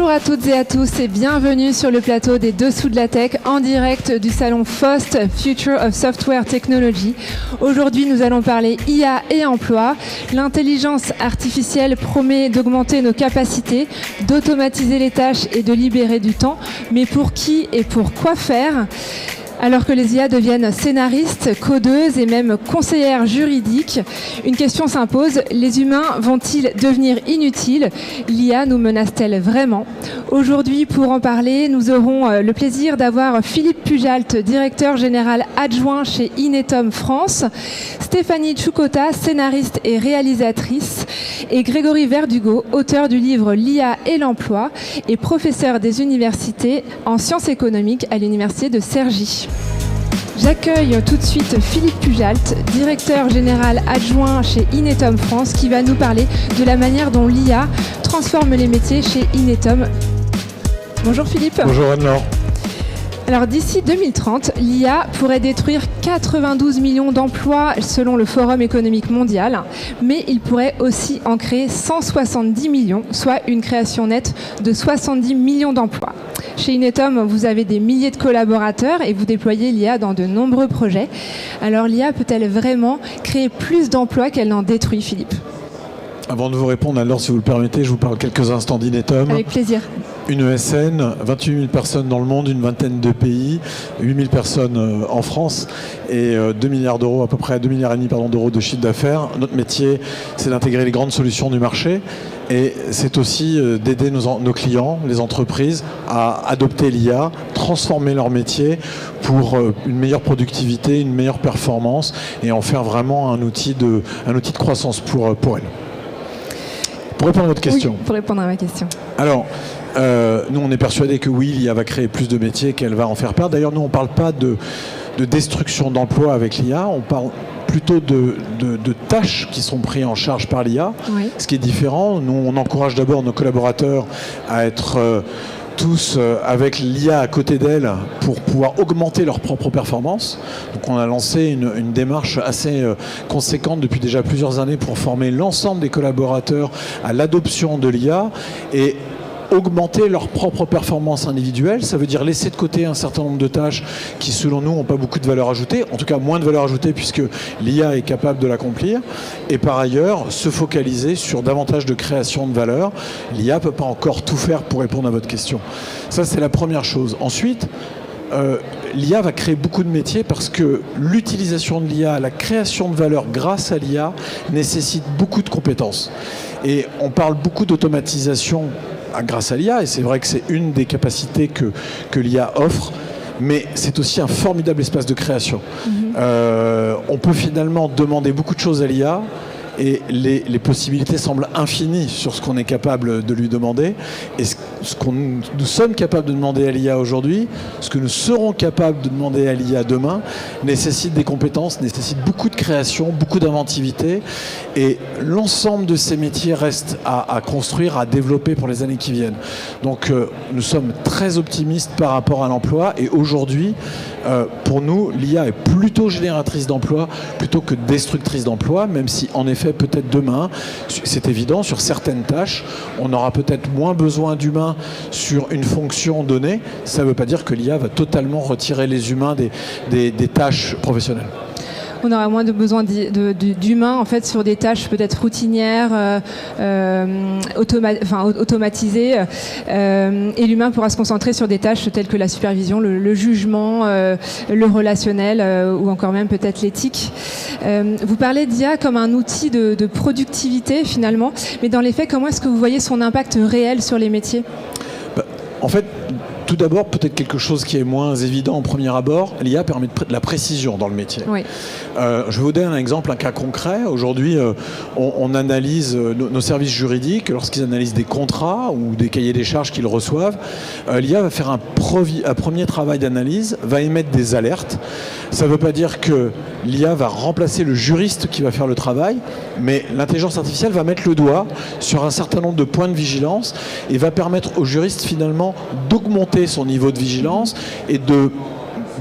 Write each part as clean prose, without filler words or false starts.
Bonjour à toutes et à tous et bienvenue sur le plateau des Dessous de la Tech en direct du salon FOST, Future of Software Technology. Aujourd'hui, nous allons parler IA et emploi. L'intelligence artificielle promet d'augmenter nos capacités, d'automatiser les tâches et de libérer du temps. Mais pour qui et pour quoi faire ? Alors que les IA deviennent scénaristes, codeuses et même conseillères juridiques, une question s'impose, les humains vont-ils devenir inutiles ? L'IA nous menace-t-elle vraiment ? Aujourd'hui, pour en parler, nous aurons le plaisir d'avoir Philippe Pujalt, directeur général adjoint chez Inetum France, Stéphanie Tchoukota, scénariste et réalisatrice, et Grégory Verdugo, auteur du livre L'IA et l'emploi et professeur des universités en sciences économiques à l'université de Cergy. J'accueille tout de suite Philippe Pujalt, directeur général adjoint chez Inetum France, qui va nous parler de la manière dont l'IA transforme les métiers chez Inetum. Bonjour Philippe. Bonjour Anne-Laure. Alors d'ici 2030, l'IA pourrait détruire 92 millions d'emplois selon le Forum économique mondial, mais il pourrait aussi en créer 170 millions, soit une création nette de 70 millions d'emplois. Chez Inetum, vous avez des milliers de collaborateurs et vous déployez l'IA dans de nombreux projets. Alors l'IA peut-elle vraiment créer plus d'emplois qu'elle n'en détruit, Philippe ? Avant de vous répondre, alors si vous le permettez, je vous parle quelques instants d'Inetum. Avec plaisir. Une ESN, 28 000 personnes dans le monde, une vingtaine de pays, 8 000 personnes en France et 2 milliards d'euros, à peu près 2,5 milliards d'euros de chiffre d'affaires. Notre métier, c'est d'intégrer les grandes solutions du marché et c'est aussi d'aider nos clients, les entreprises, à adopter l'IA, transformer leur métier pour une meilleure productivité, une meilleure performance et en faire vraiment un outil de croissance pour elles. Pour répondre à votre question. Oui, pour répondre à ma question. Alors, nous, on est persuadés que oui, l'IA va créer plus de métiers, qu'elle va en faire perdre. D'ailleurs, nous, on ne parle pas de destruction d'emplois avec l'IA, on parle plutôt de tâches qui sont prises en charge par l'IA, oui. Ce qui est différent. Nous, on encourage d'abord nos collaborateurs à être tous avec l'IA à côté d'elles pour pouvoir augmenter leur propre performance. Donc on a lancé une démarche assez conséquente depuis déjà plusieurs années pour former l'ensemble des collaborateurs à l'adoption de l'IA et augmenter leur propre performance individuelle. Ça veut dire laisser de côté un certain nombre de tâches qui, selon nous, n'ont pas beaucoup de valeur ajoutée, en tout cas moins de valeur ajoutée puisque l'IA est capable de l'accomplir. Et par ailleurs, se focaliser sur davantage de création de valeur. L'IA ne peut pas encore tout faire pour répondre à votre question. Ça, c'est la première chose. Ensuite, l'IA va créer beaucoup de métiers parce que l'utilisation de l'IA, la création de valeur grâce à l'IA nécessite beaucoup de compétences. Et on parle beaucoup d'automatisation grâce à l'IA, et c'est vrai que c'est une des capacités que l'IA offre, mais c'est aussi un formidable espace de création. On peut finalement demander beaucoup de choses à l'IA, et les possibilités semblent infinies sur ce qu'on est capable de lui demander. Et ce que nous sommes capables de demander à l'IA aujourd'hui, ce que nous serons capables de demander à l'IA demain, nécessite des compétences, nécessite beaucoup de création, beaucoup d'inventivité. Et l'ensemble de ces métiers reste à construire, à développer pour les années qui viennent. Donc nous sommes très optimistes par rapport à l'emploi. Et aujourd'hui, pour nous, l'IA est plutôt génératrice d'emplois plutôt que destructrice d'emplois, même si en effet, peut-être demain, c'est évident, sur certaines tâches, on aura peut-être moins besoin d'humains sur une fonction donnée. Ça ne veut pas dire que l'IA va totalement retirer les humains des tâches professionnelles. On aura moins de besoin d'humains en fait sur des tâches peut-être routinières, automatisées, et l'humain pourra se concentrer sur des tâches telles que la supervision, le jugement, le relationnel ou encore même peut-être l'éthique. Vous parlez d'IA comme un outil de productivité finalement, mais dans les faits, comment est-ce que vous voyez son impact réel sur les métiers ? En fait, tout d'abord, peut-être quelque chose qui est moins évident au premier abord, l'IA permet de la précision dans le métier. Oui. Je vais vous donner un exemple, un cas concret. Aujourd'hui, on analyse nos services juridiques, lorsqu'ils analysent des contrats ou des cahiers des charges qu'ils reçoivent, l'IA va faire un premier travail d'analyse, va émettre des alertes. Ça ne veut pas dire que l'IA va remplacer le juriste qui va faire le travail, mais l'intelligence artificielle va mettre le doigt sur un certain nombre de points de vigilance et va permettre au juriste finalement d'augmenter son niveau de vigilance et de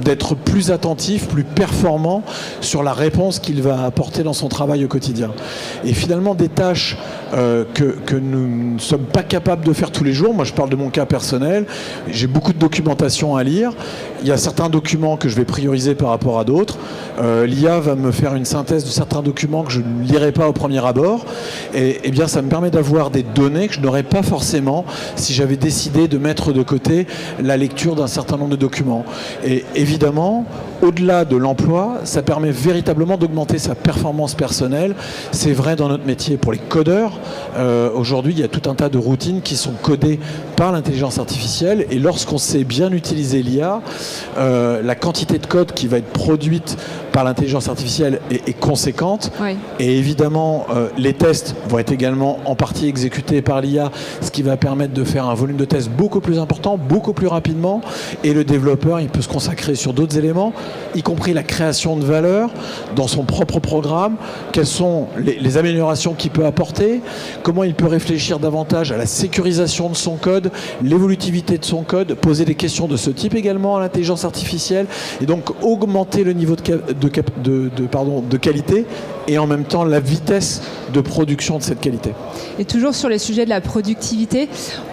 d'être plus attentif, plus performant sur la réponse qu'il va apporter dans son travail au quotidien. Et finalement, des tâches que nous ne sommes pas capables de faire tous les jours. Moi, je parle de mon cas personnel. J'ai beaucoup de documentation à lire. Il y a certains documents que je vais prioriser par rapport à d'autres. L'IA va me faire une synthèse de certains documents que je ne lirai pas au premier abord. Et bien, ça me permet d'avoir des données que je n'aurais pas forcément si j'avais décidé de mettre de côté la lecture d'un certain nombre de documents. Et évidemment, au-delà de l'emploi, ça permet véritablement d'augmenter sa performance personnelle. C'est vrai dans notre métier pour les codeurs. Aujourd'hui, il y a tout un tas de routines qui sont codées par l'intelligence artificielle. Et lorsqu'on sait bien utiliser l'IA, la quantité de code qui va être produite par l'intelligence artificielle est conséquente. Oui. Et évidemment, les tests vont être également en partie exécutés par l'IA, ce qui va permettre de faire un volume de tests beaucoup plus important, beaucoup plus rapidement. Et le développeur, il peut se consacrer sur d'autres éléments, y compris la création de valeur dans son propre programme, quelles sont les améliorations qu'il peut apporter, comment il peut réfléchir davantage à la sécurisation de son code, l'évolutivité de son code, poser des questions de ce type également à l'intelligence artificielle, et donc augmenter le niveau de qualité et en même temps la vitesse de production de cette qualité. Et toujours sur les sujets de la productivité,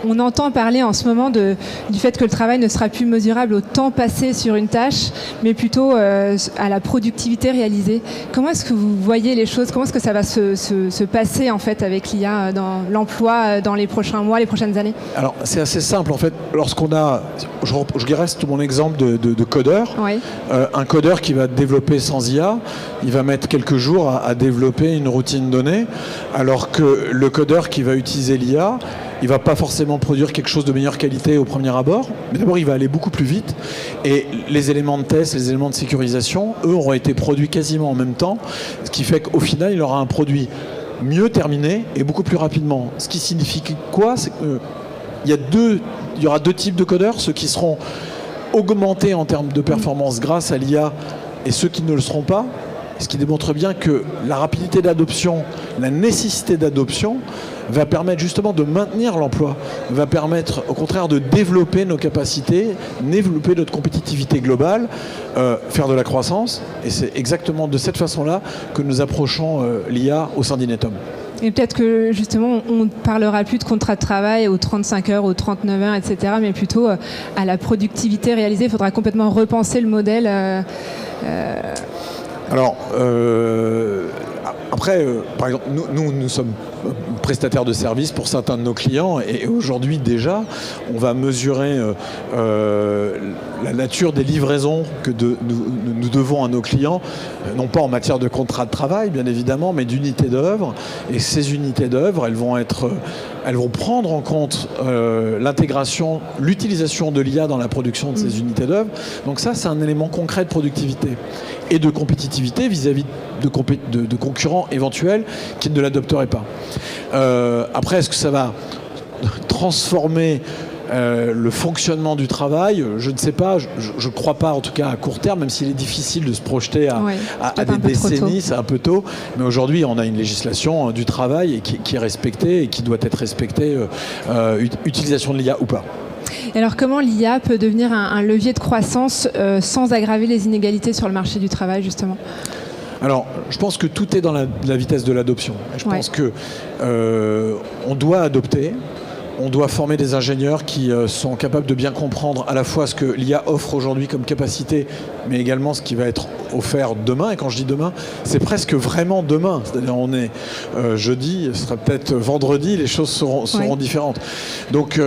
on entend parler en ce moment du fait que le travail ne sera plus mesurable au temps passé sur une tâche, mais plutôt à la productivité réalisée. Comment est-ce que vous voyez les choses? Comment est-ce que ça va se passer en fait avec l'IA dans l'emploi dans les prochains mois, les prochaines années? Alors c'est assez simple en fait. Lorsqu'on a, je reste mon exemple de codeur, oui. Un codeur qui va développer sans IA, il va mettre quelques jours à développer une routine donnée, alors que le codeur qui va utiliser l'IA, il ne va pas forcément produire quelque chose de meilleure qualité au premier abord, mais d'abord il va aller beaucoup plus vite, et les éléments de test, les éléments de sécurisation, eux auront été produits quasiment en même temps, ce qui fait qu'au final il aura un produit mieux terminé et beaucoup plus rapidement. Ce qui signifie quoi? C'est qu'il y aura deux types de codeurs, ceux qui seront augmentés en termes de performance grâce à l'IA et ceux qui ne le seront pas. Ce qui démontre bien que la rapidité d'adoption, la nécessité d'adoption va permettre justement de maintenir l'emploi, va permettre au contraire de développer nos capacités, développer notre compétitivité globale, faire de la croissance. Et c'est exactement de cette façon-là que nous approchons l'IA au sein d'Inetum. Et peut-être que justement, on ne parlera plus de contrat de travail aux 35 heures, aux 39 heures, etc., mais plutôt à la productivité réalisée. Il faudra complètement repenser le modèle. Alors, après, par exemple, nous sommes prestataires de services pour certains de nos clients et aujourd'hui déjà, on va mesurer la nature des livraisons que nous devons à nos clients, non pas en matière de contrat de travail, bien évidemment, mais d'unités d'œuvre. Et ces unités d'œuvre, elles vont prendre en compte l'intégration, l'utilisation de l'IA dans la production de ces unités d'œuvre. Donc ça, c'est un élément concret de productivité et de compétitivité vis-à-vis de concurrents éventuels qui ne l'adopteraient pas. Après, est-ce que ça va transformer le fonctionnement du travail? Je ne sais pas, je ne crois pas en tout cas à court terme, même s'il est difficile de se projeter à des décennies, c'est un peu tôt. Mais aujourd'hui, on a une législation du travail qui est respectée et qui doit être respectée, utilisation de l'IA ou pas. Et alors comment l'IA peut devenir un levier de croissance sans aggraver les inégalités sur le marché du travail justement? Alors, je pense que tout est dans la vitesse de l'adoption. Je pense que on doit adopter, on doit former des ingénieurs qui sont capables de bien comprendre à la fois ce que l'IA offre aujourd'hui comme capacité, mais également ce qui va être offert demain. Et quand je dis demain, c'est presque vraiment demain. C'est-à-dire on est jeudi, ce sera peut-être vendredi, les choses seront différentes. Donc,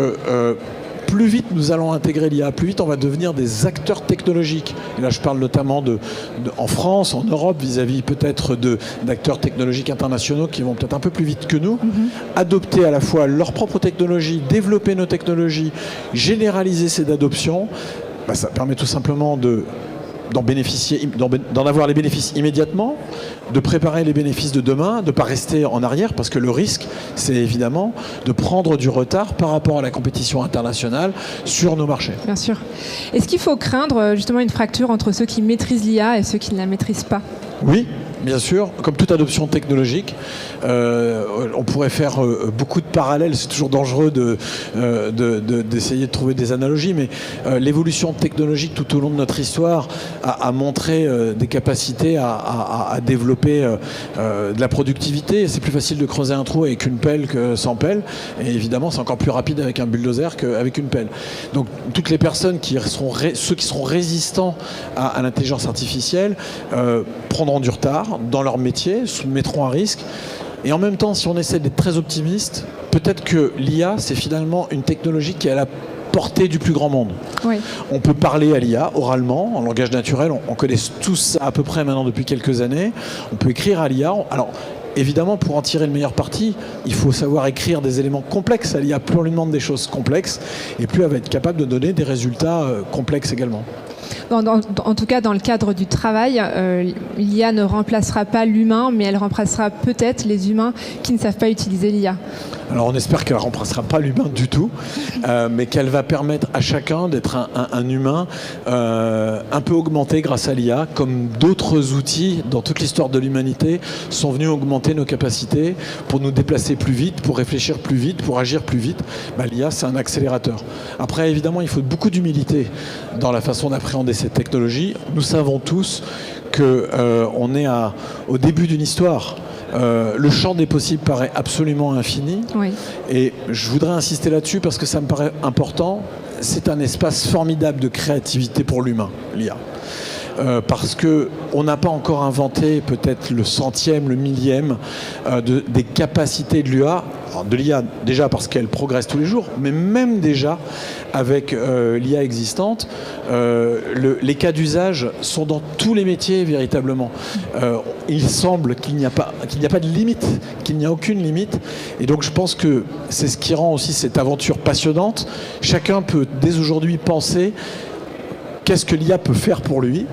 plus vite nous allons intégrer l'IA, plus vite on va devenir des acteurs technologiques. Et là je parle notamment en France, en Europe, vis-à-vis peut-être d'acteurs technologiques internationaux qui vont peut-être un peu plus vite que nous, adopter à la fois leur propre technologie, développer nos technologies, généraliser cette adoption. Ça permet tout simplement d'en avoir les bénéfices immédiatement, de préparer les bénéfices de demain, de ne pas rester en arrière, parce que le risque, c'est évidemment de prendre du retard par rapport à la compétition internationale sur nos marchés. Bien sûr. Est-ce qu'il faut craindre justement une fracture entre ceux qui maîtrisent l'IA et ceux qui ne la maîtrisent pas? Oui, bien sûr, comme toute adoption technologique. On pourrait faire beaucoup de parallèles, c'est toujours dangereux d'essayer de trouver des analogies, mais l'évolution technologique tout au long de notre histoire a montré des capacités à développer de la productivité. C'est plus facile de creuser un trou avec une pelle que sans pelle, et évidemment c'est encore plus rapide avec un bulldozer qu'avec une pelle. Donc toutes les personnes ceux qui seront résistants à l'intelligence artificielle prendront du retard dans leur métier, se mettront à risque. Et en même temps, si on essaie d'être très optimiste, peut-être que l'IA, c'est finalement une technologie qui est à la portée du plus grand monde. Oui. On peut parler à l'IA oralement, en langage naturel. On connaît tous ça à peu près maintenant depuis quelques années. On peut écrire à l'IA. Alors, évidemment, pour en tirer le meilleur parti, il faut savoir écrire des éléments complexes à l'IA. Plus on lui demande des choses complexes, et plus elle va être capable de donner des résultats complexes également. En tout cas, dans le cadre du travail, l'IA ne remplacera pas l'humain, mais elle remplacera peut-être les humains qui ne savent pas utiliser l'IA. Alors on espère qu'elle ne remplacera pas l'humain du tout, mais qu'elle va permettre à chacun d'être un humain un peu augmenté grâce à l'IA, comme d'autres outils dans toute l'histoire de l'humanité sont venus augmenter nos capacités pour nous déplacer plus vite, pour réfléchir plus vite, pour agir plus vite. L'IA, c'est un accélérateur. Après, évidemment, il faut beaucoup d'humilité dans la façon d'appréhender cette technologie. Nous savons tous qu'on est au début d'une histoire. Le champ des possibles paraît absolument infini. Oui. Et je voudrais insister là-dessus parce que ça me paraît important. C'est un espace formidable de créativité pour l'humain, l'IA. Parce qu'on n'a pas encore inventé peut-être le centième, le millième des capacités de l'IA, déjà parce qu'elle progresse tous les jours, mais même déjà avec l'IA existante, les cas d'usage sont dans tous les métiers véritablement. Il semble qu'il n'y a pas de limite, qu'il n'y a aucune limite, et donc je pense que c'est ce qui rend aussi cette aventure passionnante. Chacun peut dès aujourd'hui penser qu'est-ce que l'IA peut faire pour lui,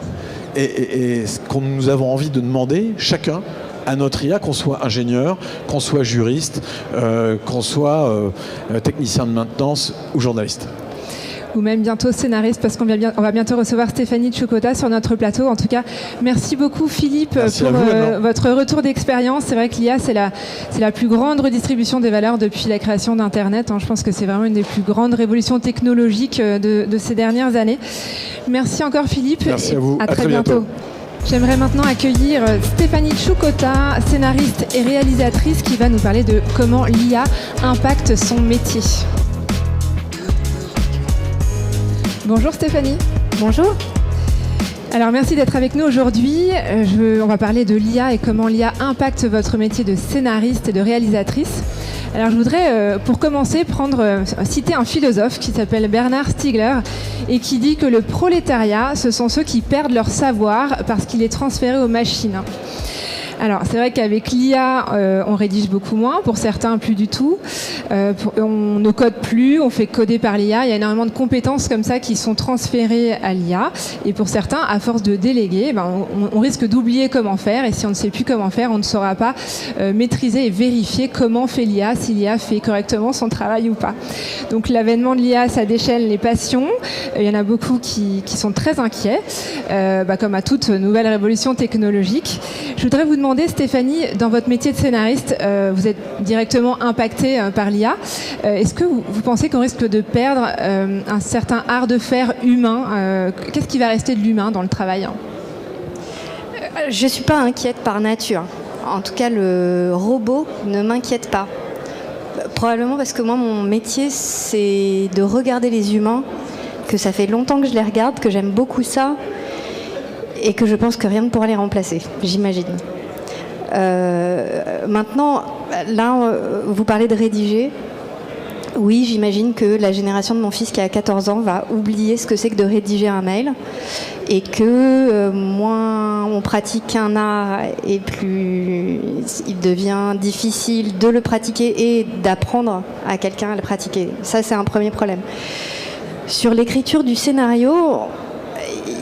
et ce que nous avons envie de demander, chacun, à notre IA, qu'on soit ingénieur, qu'on soit juriste, qu'on soit technicien de maintenance ou journaliste. Ou même bientôt scénariste, parce qu'on va bientôt recevoir Stéphanie Tchoukota sur notre plateau. En tout cas, merci beaucoup Philippe pour votre retour d'expérience. C'est vrai que l'IA, c'est la plus grande redistribution des valeurs depuis la création d'Internet. Je pense que c'est vraiment une des plus grandes révolutions technologiques de ces dernières années. Merci encore Philippe. Merci à vous. À très bientôt. J'aimerais maintenant accueillir Stéphanie Tchoukota, scénariste et réalisatrice, qui va nous parler de comment l'IA impacte son métier. Bonjour Stéphanie. Bonjour. Alors merci d'être avec nous aujourd'hui. On va parler de l'IA et comment l'IA impacte votre métier de scénariste et de réalisatrice. Alors je voudrais pour commencer citer un philosophe qui s'appelle Bernard Stiegler et qui dit que le prolétariat, ce sont ceux qui perdent leur savoir parce qu'il est transféré aux machines. Alors, c'est vrai qu'avec l'IA, on rédige beaucoup moins, pour certains plus du tout. On ne code plus, on fait coder par l'IA. Il y a énormément de compétences comme ça qui sont transférées à l'IA. Et pour certains, à force de déléguer, on risque d'oublier comment faire. Et si on ne sait plus comment faire, on ne saura pas maîtriser et vérifier comment fait l'IA, si l'IA fait correctement son travail ou pas. Donc l'avènement de l'IA, ça déchaîne les passions. Il y en a beaucoup qui sont très inquiets, comme à toute nouvelle révolution technologique. Je voudrais vous demander, Stéphanie, dans votre métier de scénariste, vous êtes directement impactée par l'IA. Est-ce que vous pensez qu'on risque de perdre un certain art de faire humain ? Qu'est-ce qui va rester de l'humain dans le travail ? Je ne suis pas inquiète par nature. En tout cas, le robot ne m'inquiète pas. Probablement parce que moi, mon métier, c'est de regarder les humains, que ça fait longtemps que je les regarde, que j'aime beaucoup ça, et que je pense que rien ne pourra les remplacer, j'imagine. Maintenant, là, vous parlez de rédiger. Oui, j'imagine que la génération de mon fils qui a 14 ans va oublier ce que c'est que de rédiger un mail, et que moins on pratique un art et plus il devient difficile de le pratiquer et d'apprendre à quelqu'un à le pratiquer. Ça, c'est un premier problème. Sur l'écriture du scénario,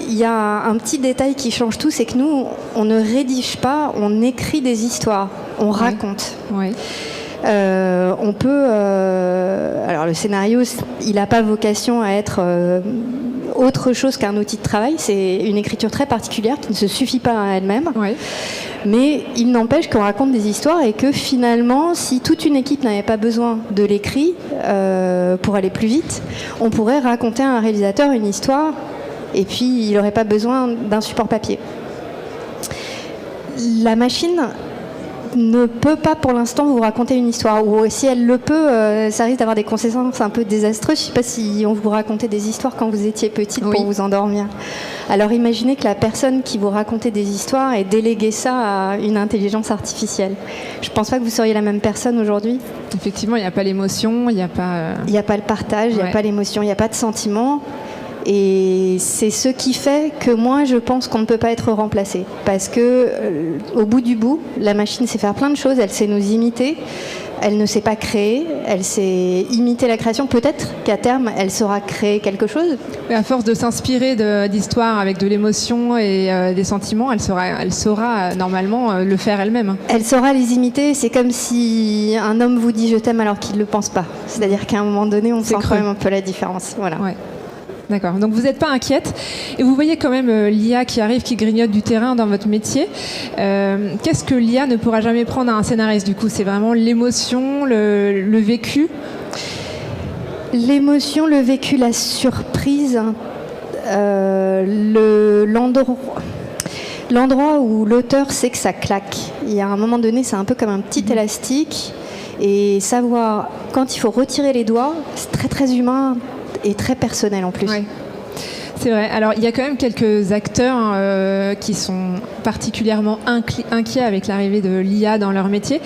il y a un petit détail qui change tout, c'est que nous, on ne rédige pas, on écrit des histoires, on raconte. Oui. On peut... alors le scénario, il n'a pas vocation à être autre chose qu'un outil de travail. C'est une écriture très particulière qui ne se suffit pas à elle-même. Ouais. Mais il n'empêche qu'on raconte des histoires et que finalement, si toute une équipe n'avait pas besoin de l'écrit pour aller plus vite, on pourrait raconter à un réalisateur une histoire et puis il n'aurait pas besoin d'un support papier. La machine ne peut pas pour l'instant vous raconter une histoire, ou si elle le peut, ça risque d'avoir des conséquences un peu désastreuses. Je ne sais pas si on vous racontait des histoires quand vous étiez petite pour vous endormir. Alors imaginez que la personne qui vous racontait des histoires ait délégué ça à une intelligence artificielle. Je ne pense pas que vous seriez la même personne aujourd'hui. Effectivement, il n'y a pas l'émotion, il n'y a pas... Il n'y a pas le partage, il n'y a pas l'émotion, il n'y a pas de sentiment. Et c'est ce qui fait que moi je pense qu'on ne peut pas être remplacé, parce que au bout du bout, la machine sait faire plein de choses, elle sait nous imiter, elle ne sait pas créer, elle sait imiter la création. Peut-être qu'à terme elle saura créer quelque chose. Et à force de s'inspirer d'histoires avec de l'émotion et des sentiments, elle saura normalement le faire elle-même. Elle saura les imiter. C'est comme si un homme vous dit je t'aime alors qu'il ne le pense pas. C'est-à-dire qu'à un moment donné on sent quand même un peu la différence. Voilà. Ouais. D'accord, donc vous n'êtes pas inquiète et vous voyez quand même l'IA qui arrive, qui grignote du terrain dans votre métier. Qu'est-ce que l'IA ne pourra jamais prendre à un scénariste du coup? C'est vraiment l'émotion, le vécu? L'émotion, le vécu, la surprise, l'endroit où l'auteur sait que ça claque. Il y a un moment donné, c'est un peu comme un petit élastique, et savoir quand il faut retirer les doigts, c'est très très humain et très personnel en plus. Oui. C'est vrai. Alors, il y a quand même quelques acteurs qui sont particulièrement inquiets avec l'arrivée de l'IA dans leur métier.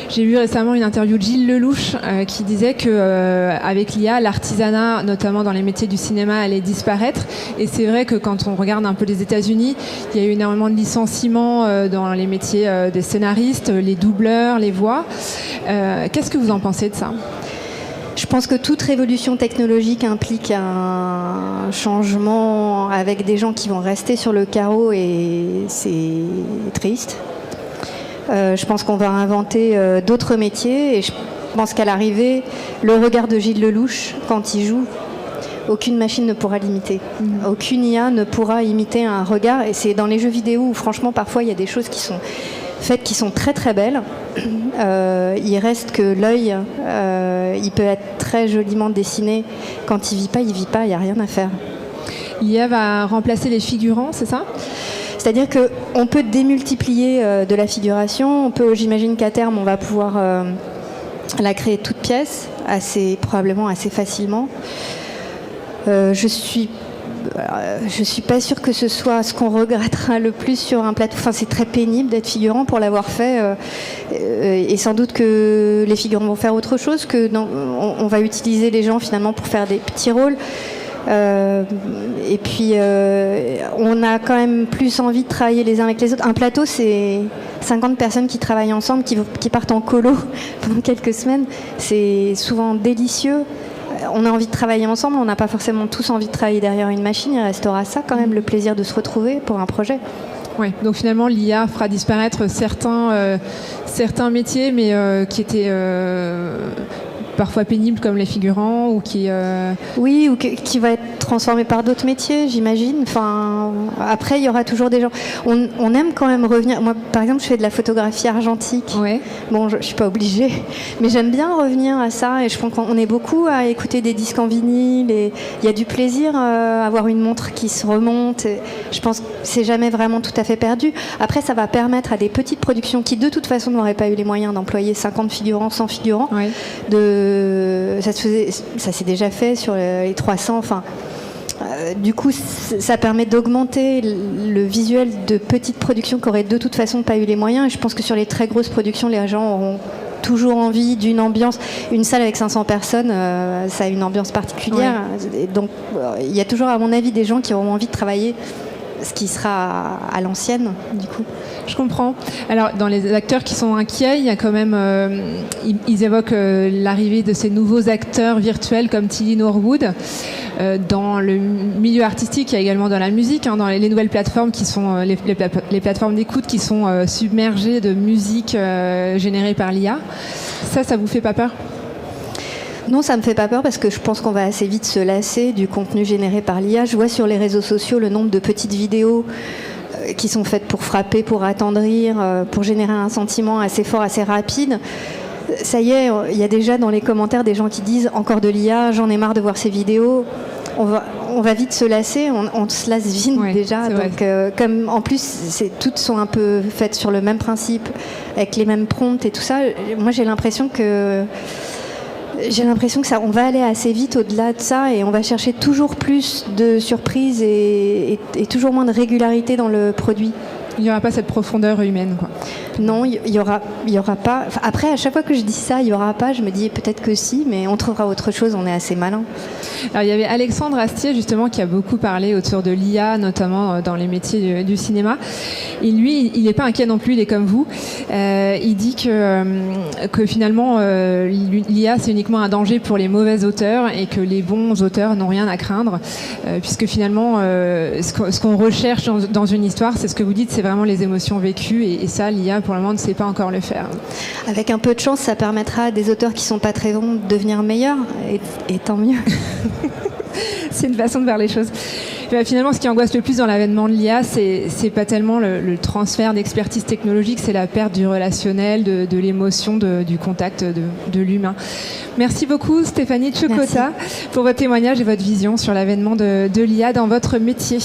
J'ai vu récemment une interview de Gilles Lelouch qui disait qu'avec l'IA, l'artisanat, notamment dans les métiers du cinéma, allait disparaître. Et c'est vrai que quand on regarde un peu les États-Unis, il y a eu énormément de licenciements dans les métiers des scénaristes, les doubleurs, les voix. Qu'est-ce que vous en pensez de ça ? Je pense que toute révolution technologique implique un changement avec des gens qui vont rester sur le carreau, et c'est triste. Je pense qu'on va inventer d'autres métiers, et je pense qu'à l'arrivée, le regard de Gilles Lelouch, quand il joue, aucune machine ne pourra l'imiter. Aucune IA ne pourra imiter un regard, et c'est dans les jeux vidéo où franchement parfois il y a des choses qui sont faites qui sont très très belles. Il reste que l'œil, il peut être très joliment dessiné. Quand il vit pas, il n'y a rien à faire. L'IA va remplacer les figurants, c'est ça ? C'est-à-dire qu'on peut démultiplier de la figuration. J'imagine qu'à terme, on va pouvoir la créer toute pièce, probablement assez facilement. Je suis pas sûre que ce soit ce qu'on regrettera le plus sur un plateau. Enfin, c'est très pénible d'être figurant pour l'avoir fait, et sans doute que les figurants vont faire autre chose, on va utiliser les gens finalement pour faire des petits rôles. Et puis on a quand même plus envie de travailler les uns avec les autres. Un plateau, c'est 50 personnes qui travaillent ensemble, qui partent en colo pendant quelques semaines. C'est souvent délicieux. On a envie de travailler ensemble, on n'a pas forcément tous envie de travailler derrière une machine. Il restera ça quand même, le plaisir de se retrouver pour un projet. Oui, donc finalement l'IA fera disparaître certains métiers, mais qui étaient parfois pénibles, comme les figurants, ou qui... Oui, ou qui va être transformé par d'autres métiers, j'imagine. Enfin, après, il y aura toujours des gens... On aime quand même revenir... Moi, par exemple, je fais de la photographie argentique. Ouais. Bon, je ne suis pas obligée, mais j'aime bien revenir à ça, et je pense qu'on est beaucoup à écouter des disques en vinyle, et il y a du plaisir à avoir une montre qui se remonte. Et je pense que c'est jamais vraiment tout à fait perdu. Après, ça va permettre à des petites productions qui, de toute façon, n'auraient pas eu les moyens d'employer 50 figurants, 100 figurants, ouais. Ça s'est déjà fait sur les 300. Enfin, du coup, ça permet d'augmenter le visuel de petites productions qui auraient de toute façon pas eu les moyens. Et je pense que sur les très grosses productions, les gens auront toujours envie d'une ambiance. Une salle avec 500 personnes, ça a une ambiance particulière. Ouais. Et donc, il y a toujours, à mon avis, des gens qui auront envie de travailler ce qui sera à l'ancienne, du coup. Je comprends. Alors, dans les acteurs qui sont inquiets, il y a quand même... ils évoquent l'arrivée de ces nouveaux acteurs virtuels comme Tilly Norwood. Dans le milieu artistique, il y a également dans la musique, dans les nouvelles plateformes qui sont les plateformes d'écoute qui sont submergées de musique générée par l'IA. Ça vous fait pas peur ? Non, ça me fait pas peur parce que je pense qu'on va assez vite se lasser du contenu généré par l'IA. Je vois sur les réseaux sociaux le nombre de petites vidéos qui sont faites pour frapper, pour attendrir, pour générer un sentiment assez fort, assez rapide. Ça y est, il y a déjà dans les commentaires des gens qui disent « encore de l'IA, j'en ai marre de voir ces vidéos ». On va vite se lasser, on se lasse vite déjà. Donc, comme en plus, toutes sont un peu faites sur le même principe, avec les mêmes prompts et tout ça, moi j'ai l'impression que ça, on va aller assez vite au-delà de ça et on va chercher toujours plus de surprises et toujours moins de régularité dans le produit. Il n'y aura pas cette profondeur humaine, quoi. Non, il y aura pas. Enfin, après, à chaque fois que je dis ça, il y aura pas. Je me dis peut-être que si, mais on trouvera autre chose. On est assez malin. Alors, il y avait Alexandre Astier justement qui a beaucoup parlé autour de l'IA, notamment dans les métiers du cinéma. Et lui, il n'est pas inquiet non plus. Il est comme vous. Il dit que finalement, l'IA c'est uniquement un danger pour les mauvais auteurs et que les bons auteurs n'ont rien à craindre, puisque finalement, ce qu'on recherche dans une histoire, c'est ce que vous dites, c'est vraiment les émotions vécues et ça, l'IA pour le moment ne sait pas encore le faire. Avec un peu de chance, ça permettra à des auteurs qui sont pas très bons de devenir meilleurs et tant mieux. C'est une façon de voir les choses. Finalement, ce qui angoisse le plus dans l'avènement de l'IA, c'est pas tellement le transfert d'expertise technologique, c'est la perte du relationnel, de l'émotion, du contact de l'humain. Merci beaucoup Stéphanie Tchokota pour votre témoignage et votre vision sur l'avènement de l'IA dans votre métier.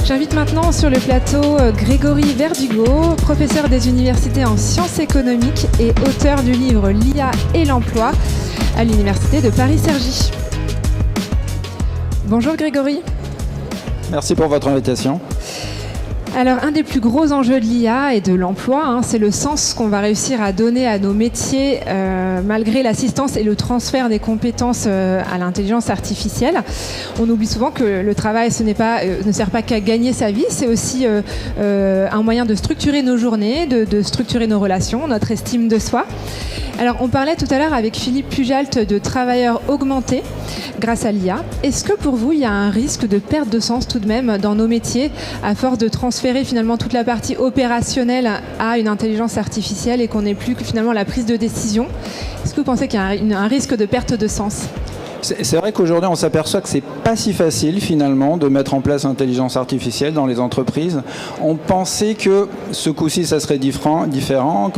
J'invite maintenant sur le plateau Grégory Verdugo, professeur des universités en sciences économiques et auteur du livre L'IA et l'emploi à l'université de Paris-Cergy. Bonjour Grégory. Merci pour votre invitation. Alors, un des plus gros enjeux de l'IA et de l'emploi, c'est le sens qu'on va réussir à donner à nos métiers malgré l'assistance et le transfert des compétences à l'intelligence artificielle. On oublie souvent que le travail, ne sert pas qu'à gagner sa vie, c'est aussi un moyen de structurer nos journées, de structurer nos relations, notre estime de soi. Alors, on parlait tout à l'heure avec Philippe Pujalt de travailleurs augmentés grâce à l'IA. Est-ce que pour vous, il y a un risque de perte de sens tout de même dans nos métiers à force de transférer finalement toute la partie opérationnelle à une intelligence artificielle et qu'on n'ait plus que finalement la prise de décision? Est-ce que vous pensez qu'il y a un risque de perte de sens? C'est vrai qu'aujourd'hui, on s'aperçoit que c'est pas si facile finalement de mettre en place l'intelligence artificielle dans les entreprises. On pensait que ce coup-ci, ça serait différent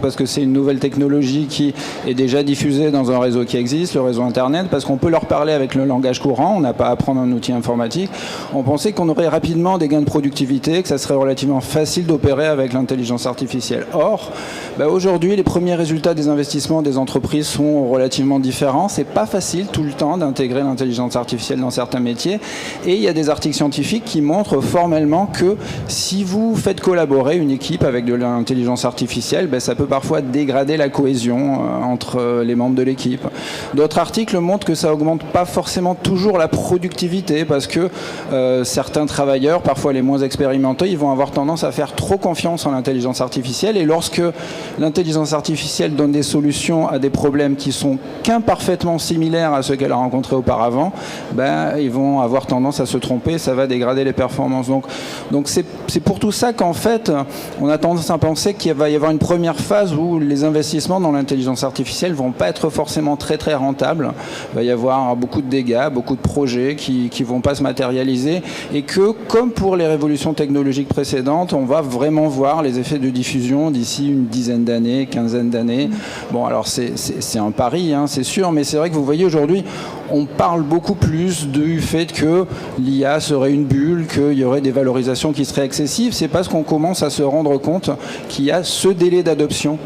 parce que c'est une nouvelle technologie qui est déjà diffusée dans un réseau qui existe, le réseau Internet, parce qu'on peut leur parler avec le langage courant, on n'a pas à apprendre un outil informatique. On pensait qu'on aurait rapidement des gains de productivité, que ça serait relativement facile d'opérer avec l'intelligence artificielle. Or, aujourd'hui, les premiers résultats des investissements des entreprises sont relativement différents. C'est pas facile tout le temps d'intégrer l'intelligence artificielle dans certains métiers. Et il y a des articles scientifiques qui montrent formellement que si vous faites collaborer une équipe avec de l'intelligence artificielle, ça peut parfois dégrader la cohésion entre les membres de l'équipe. D'autres articles montrent que ça augmente pas forcément toujours la productivité parce que certains travailleurs, parfois les moins expérimentés, ils vont avoir tendance à faire trop confiance en l'intelligence artificielle et lorsque l'intelligence artificielle donne des solutions à des problèmes qui sont qu'imparfaitement similaires à ceux qu'elle a rencontrés auparavant, ils vont avoir tendance à se tromper, ça va dégrader les performances. Donc c'est pour tout ça qu'en fait, on a tendance à penser qu'il va y avoir une première phase où les investissements dans l'intelligence artificielle vont pas être forcément très très rentables. Il va y avoir beaucoup de dégâts, beaucoup de projets qui vont pas se matérialiser et que, comme pour les révolutions technologiques précédentes, on va vraiment voir les effets de diffusion d'ici une dizaine d'années, quinzaine d'années. Bon, alors c'est un pari, c'est sûr, mais c'est vrai que vous voyez aujourd'hui, on parle beaucoup plus du fait que l'IA serait une bulle, qu'il y aurait des valorisations qui seraient excessives. C'est parce qu'on commence à se rendre compte qu'il y a ce délai d'adoption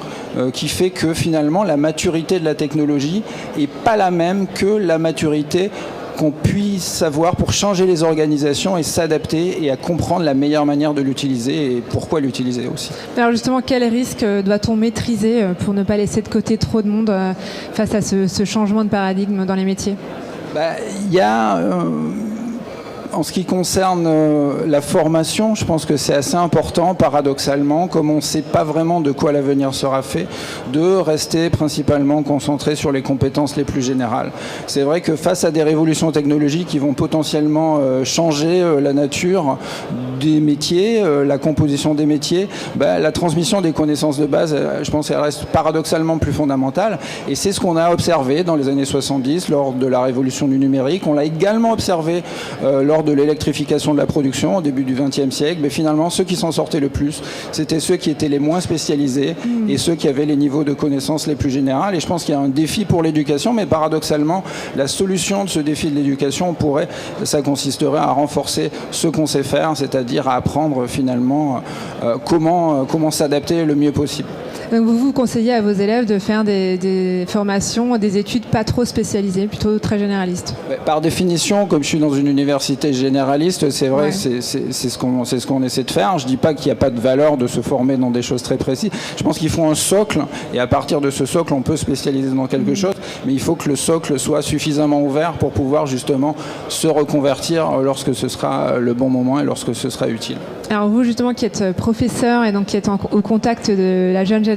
qui fait que finalement la maturité de la technologie n'est pas la même que la maturité qu'on puisse avoir pour changer les organisations et s'adapter et à comprendre la meilleure manière de l'utiliser et pourquoi l'utiliser aussi. Alors justement, quel risque doit-on maîtriser pour ne pas laisser de côté trop de monde face à ce changement de paradigme dans les métiers? Il y a... En ce qui concerne la formation, je pense que c'est assez important, paradoxalement, comme on ne sait pas vraiment de quoi l'avenir sera fait, de rester principalement concentré sur les compétences les plus générales. C'est vrai que face à des révolutions technologiques qui vont potentiellement changer la nature des métiers, la composition des métiers, la transmission des connaissances de base, je pense qu'elle reste paradoxalement plus fondamentale. Et c'est ce qu'on a observé dans les années 70 lors de la révolution du numérique. On l'a également observé lors de l'électrification de la production au début du XXe siècle. Mais finalement, ceux qui s'en sortaient le plus, c'était ceux qui étaient les moins spécialisés et ceux qui avaient les niveaux de connaissances les plus générales. Et je pense qu'il y a un défi pour l'éducation, mais paradoxalement, la solution de ce défi de l'éducation, ça consisterait à renforcer ce qu'on sait faire, c'est-à-dire à apprendre finalement comment s'adapter le mieux possible. Donc vous conseillez à vos élèves de faire des formations, des études pas trop spécialisées, plutôt très généralistes. Par définition, comme je suis dans une université généraliste, c'est vrai, c'est ce qu'on essaie de faire. Je ne dis pas qu'il n'y a pas de valeur de se former dans des choses très précises. Je pense qu'il faut un socle, et à partir de ce socle, on peut spécialiser dans quelque chose, mais il faut que le socle soit suffisamment ouvert pour pouvoir justement se reconvertir lorsque ce sera le bon moment et lorsque ce sera utile. Alors vous, justement, qui êtes professeur et donc qui êtes au contact de la jeune génération,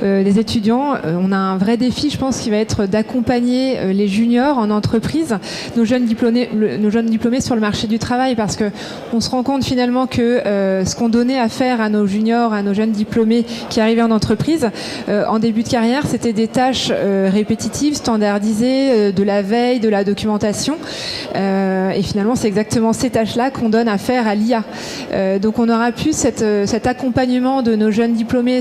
des étudiants, on a un vrai défi, je pense, qui va être d'accompagner les juniors en entreprise, nos jeunes diplômés sur le marché du travail, parce que on se rend compte finalement que ce qu'on donnait à faire à nos juniors, à nos jeunes diplômés qui arrivaient en entreprise, en début de carrière, c'était des tâches répétitives, standardisées, de la veille, de la documentation, et finalement c'est exactement ces tâches-là qu'on donne à faire à l'IA. Donc on aura pu cet accompagnement de nos jeunes diplômés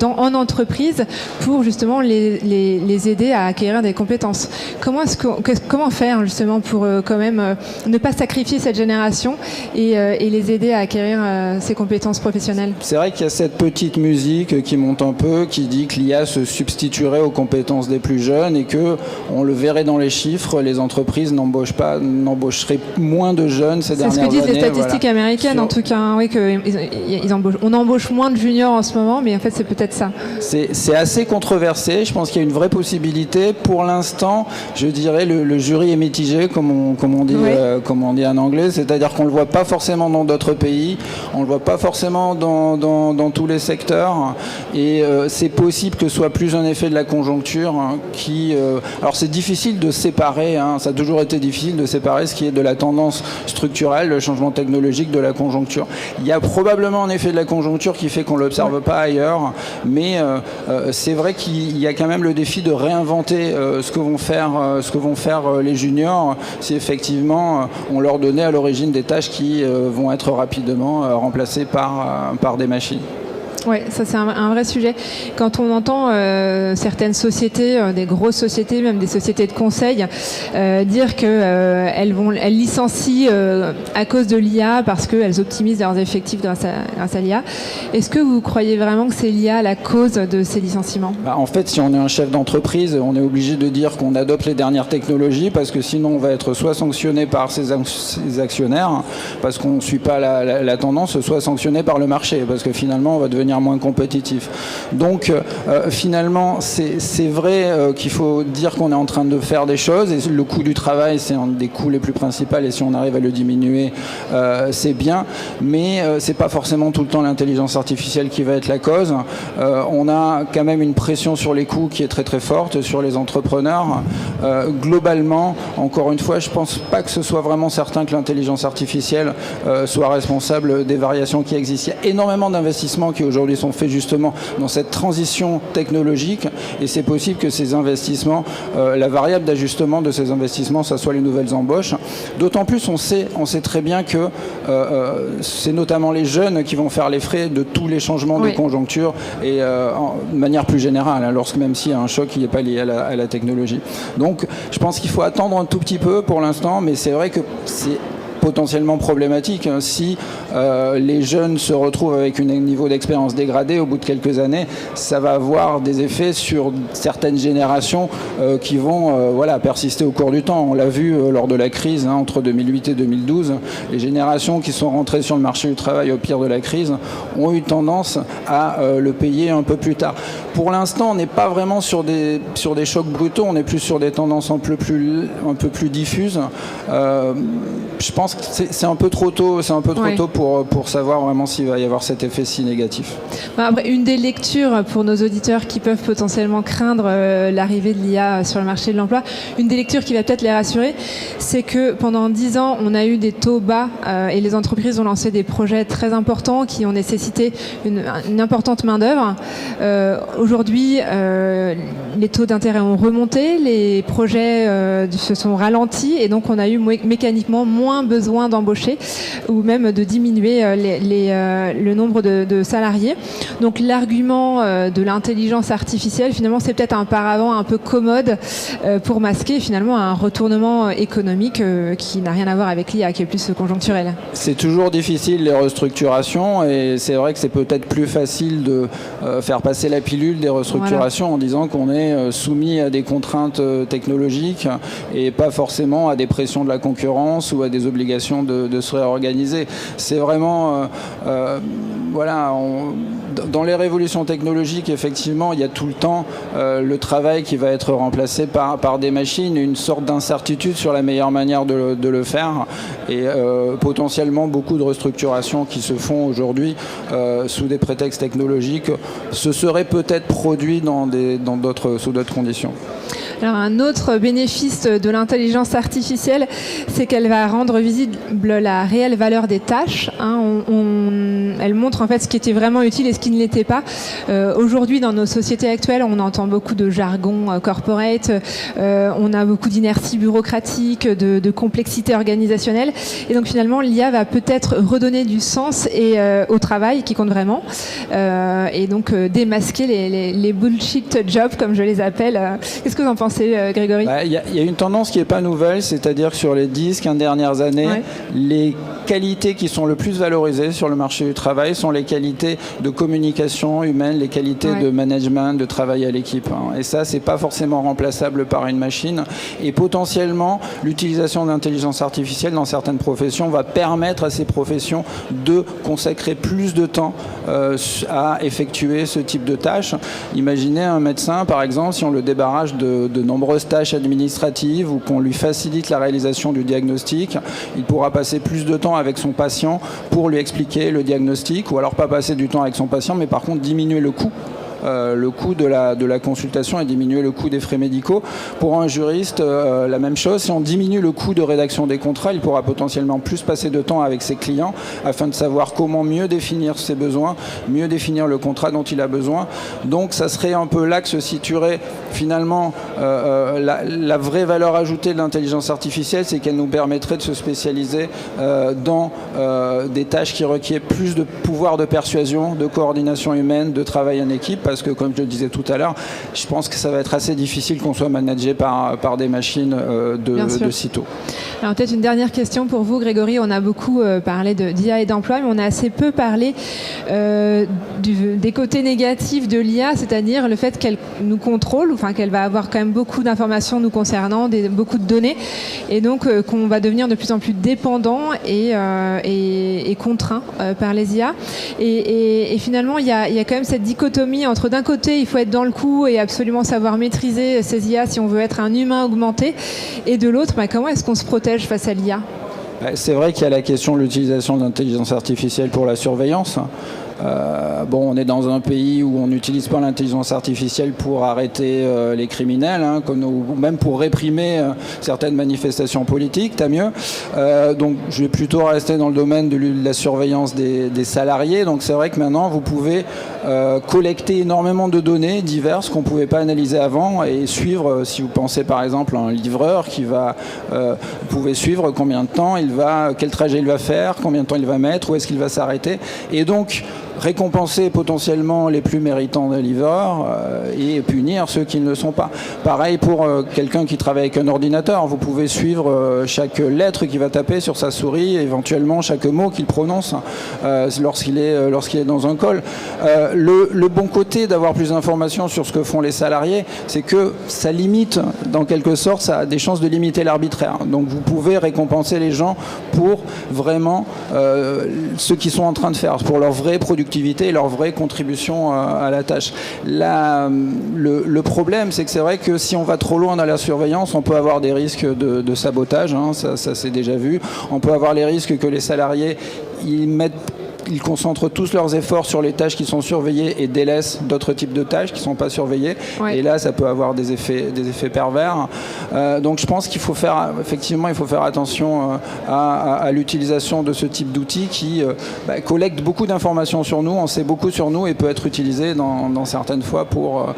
en entreprise pour justement les aider à acquérir des compétences. Comment faire justement pour quand même ne pas sacrifier cette génération et les aider à acquérir ces compétences professionnelles? C'est vrai qu'il y a cette petite musique qui monte un peu, qui dit que l'IA se substituerait aux compétences des plus jeunes et que on le verrait dans les chiffres, les entreprises n'embaucheraient moins de jeunes ces dernières années. C'est ce que disent les statistiques américaines, en tout cas, oui, on embauche moins de juniors en ce moment, mais en fait c'est peut-être ça. C'est assez controversé, je pense qu'il y a une vraie possibilité. Pour l'instant, je dirais le jury est mitigé, comme on dit en anglais, c'est-à-dire qu'on ne le voit pas forcément dans d'autres pays, on ne le voit pas forcément dans tous les secteurs, et c'est possible que ce soit plus un effet de la conjoncture alors c'est difficile de séparer, ça a toujours été difficile de séparer ce qui est de la tendance structurelle, le changement technologique, de la conjoncture. Il y a probablement un effet de la conjoncture qui fait qu'on ne l'observe pas ailleurs, mais c'est vrai qu'il y a quand même le défi de réinventer ce que vont faire les juniors si effectivement on leur donnait à l'origine des tâches qui vont être rapidement remplacées par des machines. Oui, ça c'est un vrai sujet. Quand on entend certaines sociétés, des grosses sociétés, même des sociétés de conseil, dire qu'elles licencient à cause de l'IA parce qu'elles optimisent leurs effectifs grâce à l'IA, est-ce que vous croyez vraiment que c'est l'IA la cause de ces licenciements? En fait, si on est un chef d'entreprise, on est obligé de dire qu'on adopte les dernières technologies parce que sinon on va être soit sanctionné par ses actionnaires parce qu'on ne suit pas la tendance, soit sanctionné par le marché parce que finalement on va devenir moins compétitif. Donc finalement c'est vrai qu'il faut dire qu'on est en train de faire des choses et le coût du travail c'est un des coûts les plus principaux et si on arrive à le diminuer c'est bien, mais c'est pas forcément tout le temps l'intelligence artificielle qui va être la cause. On a quand même une pression sur les coûts qui est très très forte sur les entrepreneurs. Globalement, encore une fois, je pense pas que ce soit vraiment certain que l'intelligence artificielle soit responsable des variations qui existent. Il y a énormément d'investissements qui aujourd'hui sont faits justement dans cette transition technologique et c'est possible que ces investissements, la variable d'ajustement de ces investissements, ça soit les nouvelles embauches. D'autant plus on sait très bien que c'est notamment les jeunes qui vont faire les frais de tous les changements de conjoncture et de manière plus générale, même s'il y a un choc qui n'est pas lié à la technologie. Donc je pense qu'il faut attendre un tout petit peu pour l'instant, mais c'est vrai que c'est potentiellement problématique si les jeunes se retrouvent avec un niveau d'expérience dégradé au bout de quelques années. Ça va avoir des effets sur certaines générations qui vont persister au cours du temps. On l'a vu lors de la crise entre 2008 et 2012. Les générations qui sont rentrées sur le marché du travail au pire de la crise ont eu tendance à le payer un peu plus tard. Pour l'instant, on n'est pas vraiment sur des chocs brutaux, on est plus sur des tendances un peu plus diffuses. Je pense C'est un peu trop tôt, pour savoir vraiment s'il va y avoir cet effet si négatif. Après, une des lectures pour nos auditeurs qui peuvent potentiellement craindre l'arrivée de l'IA sur le marché de l'emploi, une des lectures qui va peut-être les rassurer, c'est que pendant 10 ans, on a eu des taux bas et les entreprises ont lancé des projets très importants qui ont nécessité une importante main-d'œuvre. Aujourd'hui, les taux d'intérêt ont remonté, les projets se sont ralentis et donc on a eu mécaniquement moins besoin d'embaucher ou même de diminuer le nombre de salariés. Donc l'argument de l'intelligence artificielle, finalement, c'est peut-être un paravent un peu commode pour masquer finalement un retournement économique qui n'a rien à voir avec l'IA, qui est plus conjoncturel. C'est toujours difficile les restructurations et c'est vrai que c'est peut-être plus facile de faire passer la pilule des restructurations en disant qu'on est soumis à des contraintes technologiques et pas forcément à des pressions de la concurrence ou à des obligations de se réorganiser. C'est vraiment dans les révolutions technologiques, effectivement, il y a tout le temps le travail qui va être remplacé par des machines, une sorte d'incertitude sur la meilleure manière de le faire et potentiellement beaucoup de restructurations qui se font aujourd'hui sous des prétextes technologiques se seraient peut-être produits sous d'autres conditions. Alors, un autre bénéfice de l'intelligence artificielle, c'est qu'elle va rendre visible la réelle valeur des tâches. Elle montre en fait ce qui était vraiment utile et ce qui ne l'était pas. Aujourd'hui, dans nos sociétés actuelles, on entend beaucoup de jargon corporate, on a beaucoup d'inertie bureaucratique, de complexité organisationnelle. Et donc finalement, l'IA va peut-être redonner du sens au travail qui compte vraiment. Et donc démasquer les bullshit jobs, comme je les appelle. Qu'est-ce que vous en pensez, Grégory ? Il y a une tendance qui n'est pas nouvelle, c'est-à-dire que sur les 10-15 dernières années, les qualités qui sont le plus valorisées sur le marché du travail sont les qualités de communication humaine, les qualités de management, de travail à l'équipe. Et ça, c'est pas forcément remplaçable par une machine. Et potentiellement, l'utilisation de l'intelligence artificielle dans certaines professions va permettre à ces professions de consacrer plus de temps à effectuer ce type de tâches. Imaginez un médecin, par exemple, si on le débarrasse de nombreuses tâches administratives ou qu'on lui facilite la réalisation du diagnostic, il pourra passer plus de temps avec son patient pour lui expliquer le diagnostic, ou alors pas passer du temps avec son patient, mais par contre diminuer le coût de la consultation et diminuer le coût des frais médicaux. Pour un juriste, la même chose. Si on diminue le coût de rédaction des contrats, il pourra potentiellement plus passer de temps avec ses clients afin de savoir comment mieux définir ses besoins, mieux définir le contrat dont il a besoin. Donc ça serait un peu là que se situerait finalement la vraie valeur ajoutée de l'intelligence artificielle, c'est qu'elle nous permettrait de se spécialiser dans des tâches qui requièrent plus de pouvoir de persuasion, de coordination humaine, de travail en équipe, parce que, comme je le disais tout à l'heure, je pense que ça va être assez difficile qu'on soit managé par des machines de sitôt. Alors peut-être une dernière question pour vous, Grégory. On a beaucoup parlé d'IA et d'emploi, mais on a assez peu parlé des côtés négatifs de l'IA, c'est-à-dire le fait qu'elle nous contrôle, enfin qu'elle va avoir quand même beaucoup d'informations nous concernant, beaucoup de données, et donc qu'on va devenir de plus en plus dépendant et contraint par les IA. Et finalement, il y a quand même cette dichotomie entre, d'un côté, il faut être dans le coup et absolument savoir maîtriser ces IA si on veut être un humain augmenté, et de l'autre, comment est-ce qu'on se protège face à l'IA ? C'est vrai qu'il y a la question de l'utilisation de l'intelligence artificielle pour la surveillance. On est dans un pays où on n'utilise pas l'intelligence artificielle pour arrêter les criminels, ou même pour réprimer certaines manifestations politiques, tant mieux. Donc je vais plutôt rester dans le domaine de la surveillance des salariés. Donc c'est vrai que maintenant vous pouvez collecter énormément de données diverses qu'on ne pouvait pas analyser avant et suivre, si vous pensez par exemple à un livreur vous pouvez suivre combien de temps quel trajet il va faire, combien de temps il va mettre, où est-ce qu'il va s'arrêter. Et donc récompenser potentiellement les plus méritants des livreurs et punir ceux qui ne le sont pas. Pareil pour quelqu'un qui travaille avec un ordinateur. Vous pouvez suivre chaque lettre qu'il va taper sur sa souris, éventuellement chaque mot qu'il prononce lorsqu'il est dans un call. Le bon côté d'avoir plus d'informations sur ce que font les salariés, c'est que ça limite, dans quelque sorte, ça a des chances de limiter l'arbitraire. Donc vous pouvez récompenser les gens pour vraiment ce qu'ils sont en train de faire, pour leur vraie production productivité et leur vraie contribution à la tâche. Là, le problème, c'est que c'est vrai que si on va trop loin dans la surveillance, on peut avoir des risques de sabotage, hein, ça c'est déjà vu. On peut avoir les risques que les salariés ils concentrent tous leurs efforts sur les tâches qui sont surveillées et délaissent d'autres types de tâches qui ne sont pas surveillées. Ouais. Et là, ça peut avoir des effets pervers. Donc je pense qu'il faut faire attention à l'utilisation de ce type d'outils qui collecte beaucoup d'informations sur nous, en sait beaucoup sur nous et peut être utilisé dans certaines fois pour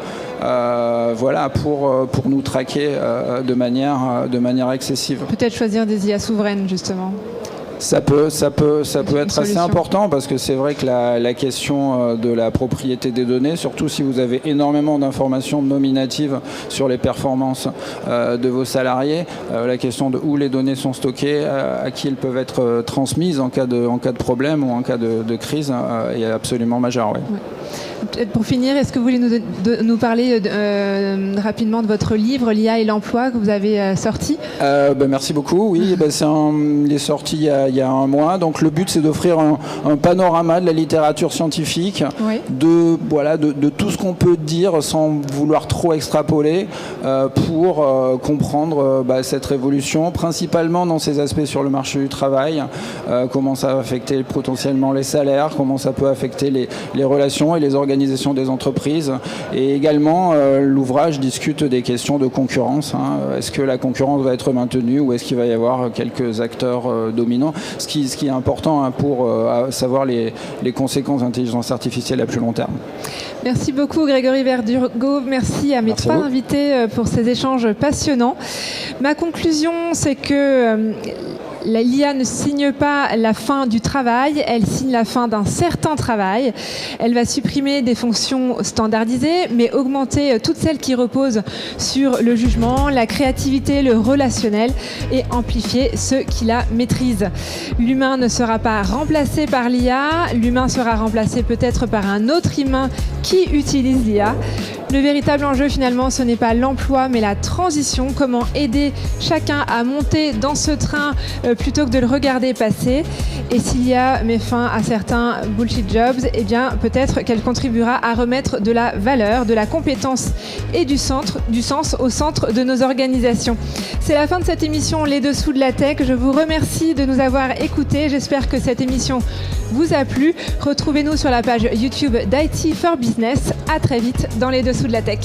nous traquer de manière excessive. Peut-être choisir des IA souveraines, justement. Ça peut être assez important parce que c'est vrai que la question de la propriété des données, surtout si vous avez énormément d'informations nominatives sur les performances de vos salariés, la question de où les données sont stockées, à qui elles peuvent être transmises en cas de problème ou en cas de crise est absolument majeure. Oui. Ouais. Pour finir, est-ce que vous voulez nous parler rapidement de votre livre, l'IA et l'emploi, que vous avez sorti ? Merci beaucoup. Oui, il est sorti il y a un mois. Donc le but, c'est d'offrir un panorama de la littérature scientifique, oui. de tout ce qu'on peut dire sans vouloir trop extrapoler pour comprendre cette révolution, principalement dans ses aspects sur le marché du travail, comment ça va affecter potentiellement les salaires, comment ça peut affecter les relations et les organisations des entreprises. Et également, l'ouvrage discute des questions de concurrence. Hein. Est-ce que la concurrence va être maintenue ou est-ce qu'il va y avoir quelques acteurs dominants ? Ce qui est important pour savoir les conséquences de l'intelligence artificielle à plus long terme. Merci beaucoup Grégory Verdugo. Merci à mes trois invités pour ces échanges passionnants. Ma conclusion, c'est que l'IA ne signe pas la fin du travail, elle signe la fin d'un certain travail. Elle va supprimer des fonctions standardisées, mais augmenter toutes celles qui reposent sur le jugement, la créativité, le relationnel et amplifier ceux qui la maîtrisent. L'humain ne sera pas remplacé par l'IA, l'humain sera remplacé peut-être par un autre humain qui utilise l'IA. Le véritable enjeu, finalement, ce n'est pas l'emploi, mais la transition. Comment aider chacun à monter dans ce train plutôt que de le regarder passer. Et s'il y a met fin à certains bullshit jobs, eh bien, peut-être qu'elle contribuera à remettre de la valeur, de la compétence et du sens au centre de nos organisations. C'est la fin de cette émission Les Dessous de la Tech. Je vous remercie de nous avoir écoutés. J'espère que cette émission vous a plu. Retrouvez-nous sur la page YouTube d'IT for Business. À très vite dans Les Dessous de la Tech.